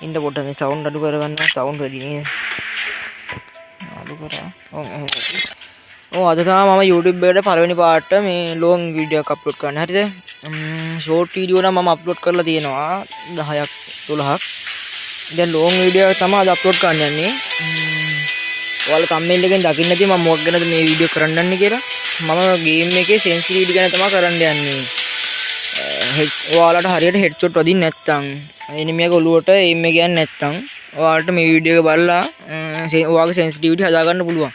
ඉන්න පොඩ්ඩක් මේ සවුන්ඩ් අඩු කරගන්න. සවුන්ඩ් වැඩි නේද? අඩු කරා. ඔව් අද තමයි මම YouTube එකට පළවෙනි පාර්ට් මේ ලොන් වීඩියෝ එකක් අප්ලෝඩ් කරන්න. හරිද? ෂෝට් වීඩියෝ නම් මම අප්ලෝඩ් කරලා තියෙනවා 10ක් 12ක්. දැන් ලොන් වීඩියෝ එක තමයි අද අප්ලෝඩ් කරන්න යන්නේ. ඔයාලා thumbnail එකෙන් දකින්න ඇති මම මොකක් ගැනද මේ වීඩියෝ කරන්න යන්නේ කියලා. මම ගේම් එකේ සෙන්සිටිවිටි ගැන තමයි කරන්න යන්නේ. ඔයාලට හරියට හෙඩ්ෂොට් වදින්නේ නැත්නම් එනිමියගේ ඔලුවට එයිම් එක යන්නේ නැත්නම් ඔයාලට මේ වීඩියෝ එක බලලා ඔයාගේ සෙන්සිටිවිටි හදා ගන්න පුළුවන්.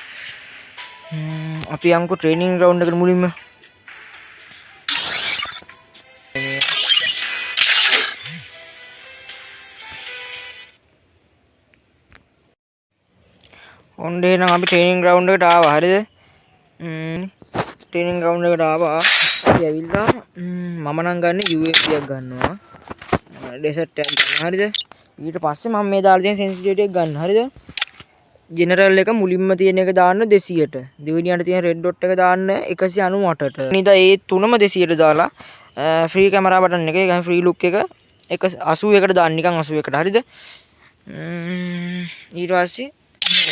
අපි යමුකෝ ට්‍රේනින් ග්‍රවුන්ඩ් එකට මුලින්ම. ඔන්න එහෙනම් අපි ට්‍රේනින් ග්‍රවුන්ඩ් එකට ආවා. හරිද? ට්‍රේනින් ග්‍රවුන්ඩ් එකට ආවා. අපි ඇවිල්ලා මම නම් ගන්න UAV එකක් ගන්නවා. ඩෙසර්ට් එකක් ගන්න. හරිද? ඊට පස්සේ මම මේ දාලා තියෙන සෙන්සිටිවිටි එක ගන්න. හරිද? ජෙනරල් එක මුලින්ම තියෙන එක දාන්න 200ට. දෙවෙනියට තියෙන රෙඩ් ඩොට් එක දාන්න 198ට. නිදා ඒ තුනම 200ට දාලා ෆ්‍රී කැමරා බටන් එක, ඒ කියන්නේ ෆ්‍රී ලුක් එක 181කට දාන්න නිකන් 81ට. හරිද? ඊට පස්සේ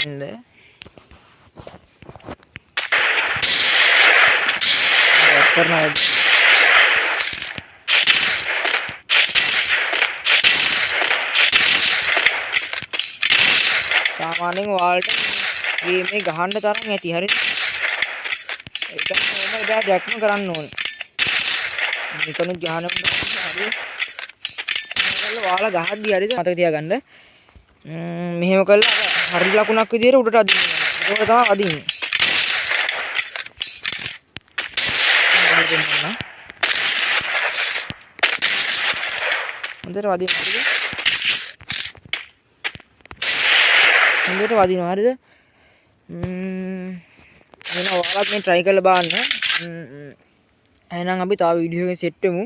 එන්න කරනවා. සාමාන්‍යයෙන් ඔයාලට ගේම් එක ගහන්න තරම් ඇති. හරිද? ඒක කොහොමද එදා ජැක්ම කරන්න ඕනේ. නිකනුත් ගහන්න ඕනේ. හරිද? ඔයාලා ගහද්දි හරිද මතක තියාගන්න. මෙහෙම කළා හරි ලකුණක් විදියට උඩට අදින්න. ඒක තමයි අදින්නේ. හොඳට වදින්න. හරිද? හොඳට වදිනවා. හරිද? එහෙනම් ඔයාලත් මේ try කරලා බලන්න. එහෙනම් අපි තව වීඩියෝ එකකින් සෙට් වෙමු.